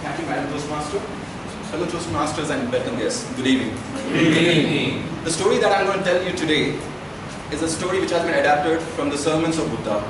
Thank you, Madam Toastmaster. Fellow Toastmasters and welcome guests, good evening. Good evening. The story that I'm going to tell you today is a story which has been adapted from the sermons of Buddha.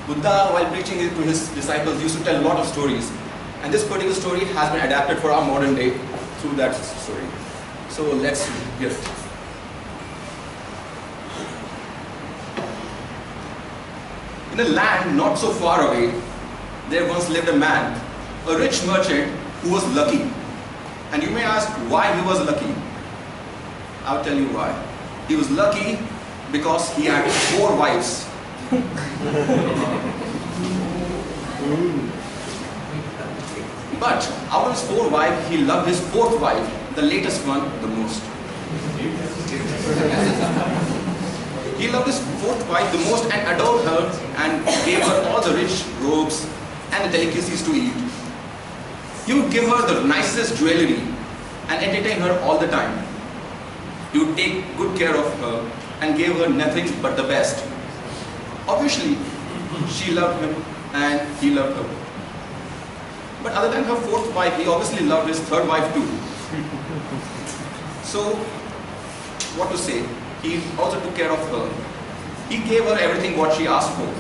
Buddha, while preaching to his disciples, used to tell a lot of stories. And this particular story has been adapted for our modern day through that story. So let's hear it. In a land not so far away, there once lived a man, a rich merchant who was lucky. And you may ask why he was lucky. I'll tell you why. He was lucky because he had 4 wives. But out of his 4 wives, he loved his 4th wife, the latest one, the most. He loved his 4th wife the most and adored her and gave her all the rich robes and the delicacies to eat. He would give her the nicest jewelry and entertain her all the time. He would take good care of her and gave her nothing but the best. Obviously, she loved him and he loved her. But other than her 4th wife, he obviously loved his 3rd wife too. So, what to say? He also took care of her. He gave her everything what she asked for.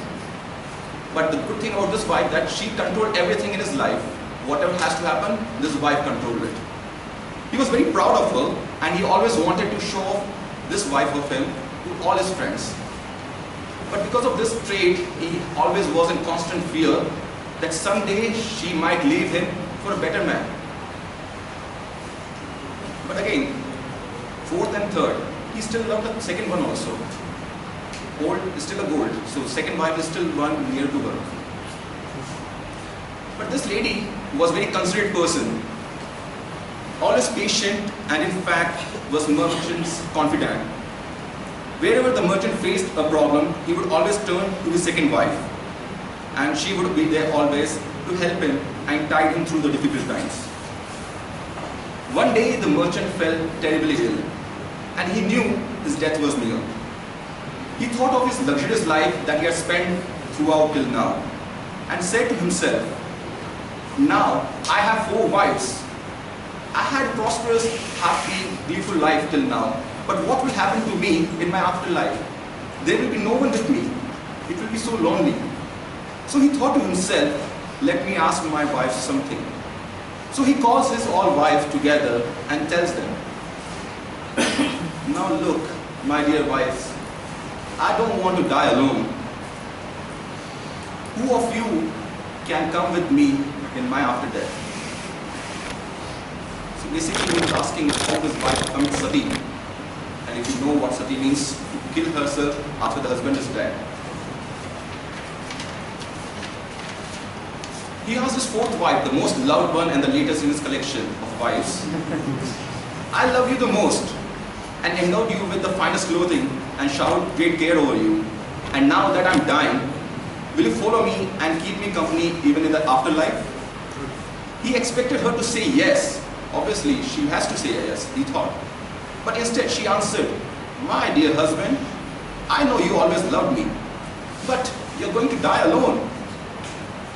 But the good thing about this wife that she controlled everything in his life. Whatever has to happen, this wife controlled it. He was very proud of her and he always wanted to show off this wife of him to all his friends. But because of this trait, he always was in constant fear that someday she might leave him for a better man. But again, 4th and 3rd, he still loved the 2nd one also. Gold is still a gold, so 2nd wife is still one near to her. But this lady was a very considerate person, always patient, and in fact was merchant's confidant. Wherever the merchant faced a problem, he would always turn to his 2nd wife, and she would be there always to help him and guide him through the difficult times. One day the merchant fell terribly ill, and he knew his death was near. He thought of his luxurious life that he had spent throughout till now, and said to himself, "Now I have 4 wives. I had a prosperous, happy, gleeful life till now, but what will happen to me in my afterlife? There will be no one with me. It will be so lonely." So he thought to himself, "Let me ask my wives something." So he calls his all wives together and tells them, "Now look, my dear wives, I don't want to die alone. Who of you can come with me in my after death?" So basically he was asking how his wife commits sati. And if you know what sati means, to kill herself after the husband is dead. He asked his 4th wife, the most loved one and the latest in his collection of wives, "I love you the most and endowed you with the finest clothing and showered great care over you. And now that I'm dying, will you follow me and keep me company even in the afterlife?" He expected her to say yes. Obviously, she has to say yes, he thought. But instead she answered, "My dear husband, I know you always loved me, but you're going to die alone.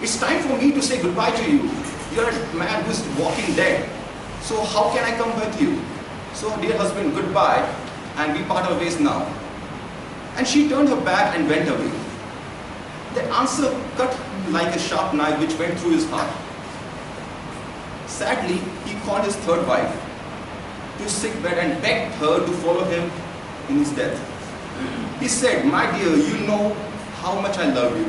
It's time for me to say goodbye to you. You're a man who's walking dead. So how can I come with you? So dear husband, goodbye, and we part our ways now." And she turned her back and went away. The answer cut like a sharp knife which went through his heart. Sadly, he called his 3rd wife to his sick bed and begged her to follow him in his death. He said, "My dear, you know how much I love you.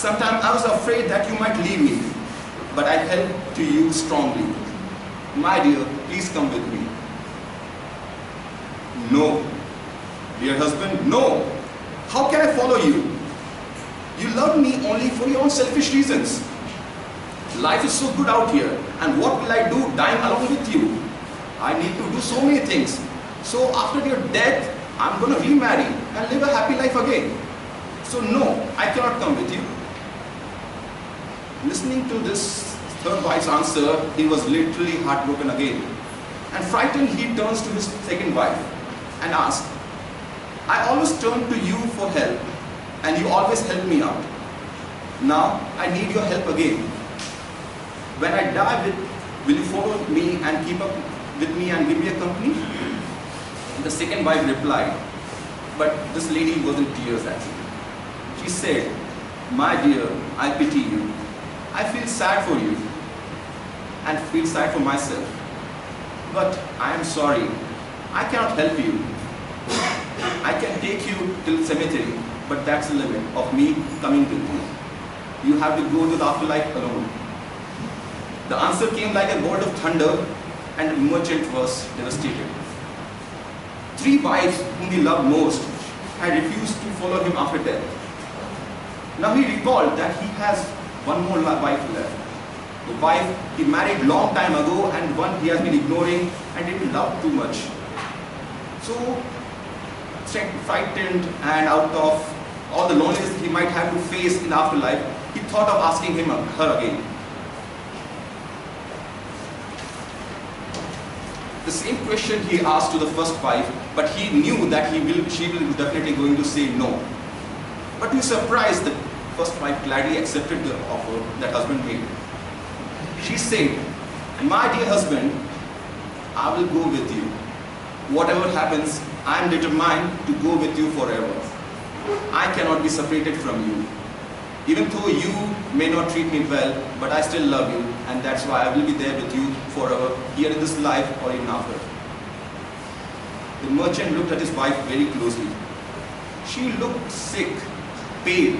Sometimes I was afraid that you might leave me, but I held to you strongly. My dear, please come with me." "No, dear husband, no. How can I follow you? You love me only for your own selfish reasons. Life is so good out here, and what will I do dying along with you? I need to do so many things. So after your death, I'm going to remarry and live a happy life again. So no, I cannot come with you." Listening to this 3rd wife's answer, he was literally heartbroken again. And frightened, he turns to his 2nd wife and asks, "I always turn to you for help, and you always help me out. Now I need your help again. When I die, will you follow me and keep up with me and give me a company? The second wife replied, but this lady was in tears actually. She said, my dear, I pity you. I feel sad for you and feel sad for myself. But I am sorry, I cannot help you. I can take you till cemetery, but that's the limit of me coming to you. You have to go to the afterlife alone. The answer came like a bolt of thunder, and the merchant was devastated. 3 wives whom he loved most had refused to follow him after death. Now he recalled that he has one more wife left. The wife he married long time ago and one he has been ignoring and didn't love too much. So, frightened and out of all the loneliness he might have to face in the afterlife, he thought of asking her again. The same question he asked to the first wife, but he knew that she will definitely going to say no. But to his surprise, the first wife gladly accepted the offer that husband made. She said, my dear husband, I will go with you. Whatever happens, I am determined to go with you forever. I cannot be separated from you. Even though you may not treat me well, but I still love you, and that's why I will be there with you forever, here in this life or even after. The merchant looked at his wife very closely. She looked sick, pale,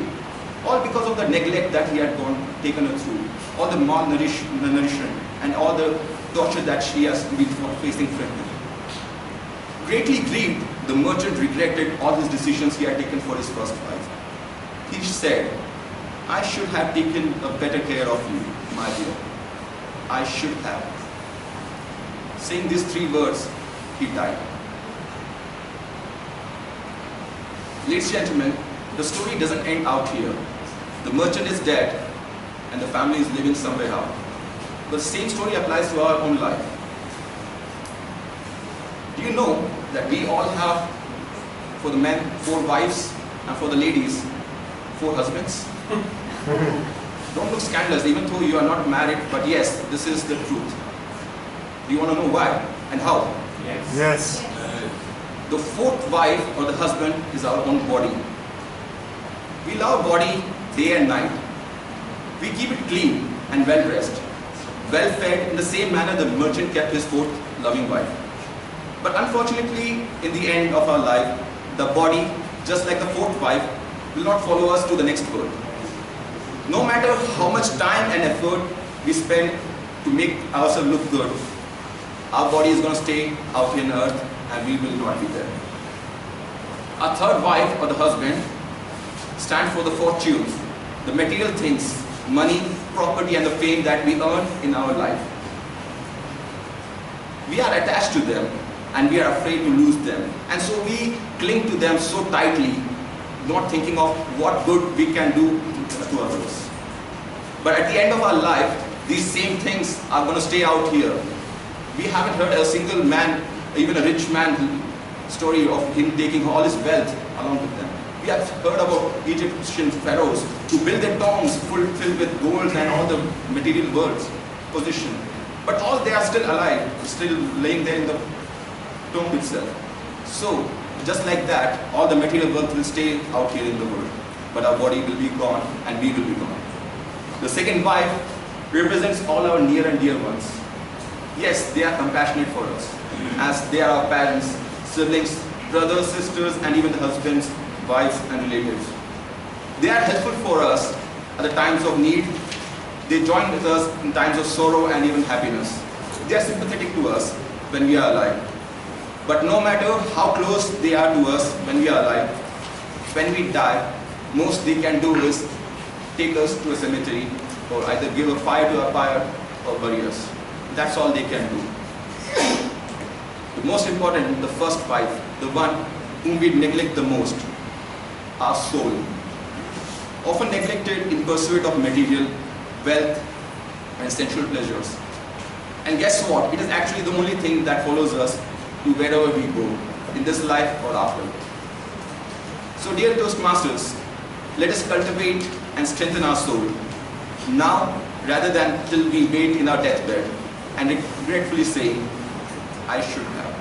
all because of the neglect that he had taken her through, all the malnutrition and all the torture that she has been facing from him. Greatly grieved, the merchant regretted all his decisions he had taken for his first wife. He said, I should have taken a better care of you, my dear. I should have. Saying these 3 words, he died. Ladies and gentlemen, the story doesn't end out here. The merchant is dead and the family is living somewhere else. The same story applies to our own life. Do you know that we all have, for the men, 4 wives, and for the ladies, 4 husbands? Don't look scandalous, even though you are not married, but yes, this is the truth. Do you want to know why and how? Yes. The 4th wife or the husband is our own body. We love body day and night. We keep it clean and well dressed, well fed in the same manner the merchant kept his 4th loving wife. But unfortunately, in the end of our life, the body, just like the 4th wife, will not follow us to the next world. No matter how much time and effort we spend to make ourselves look good, our body is going to stay out here on earth and we will not be there. Our 3rd wife or the husband stands for the fortunes, the material things, money, property and the fame that we earn in our life. We are attached to them and we are afraid to lose them. And so we cling to them so tightly, not thinking of what good we can do to others. But at the end of our life, these same things are going to stay out here. We haven't heard a single man, even a rich man, story of him taking all his wealth along with them. We have heard about Egyptian pharaohs who built their tombs filled with gold and all the material worlds, position. But all they are still alive, still laying there in the tomb itself. So, just like that, all the material wealth will stay out here in the world. But our body will be gone and we will be gone. The 2nd wife represents all our near and dear ones. Yes, they are compassionate for us, as they are our parents, siblings, brothers, sisters, and even the husbands, wives, and relatives. They are helpful for us at the times of need. They join with us in times of sorrow and even happiness. They are sympathetic to us when we are alive. But no matter how close they are to us when we are alive, when we die, most they can do is take us to a cemetery or either give a fire to a fire or bury us. That's all they can do. The most important, the 1st wife, the one whom we neglect the most, our soul. Often neglected in pursuit of material, wealth, and sensual pleasures. And guess what? It is actually the only thing that follows us to wherever we go, in this life or after. So dear Toastmasters, let us cultivate and strengthen our soul. now rather than till we wait in our deathbed and regretfully say, I should have.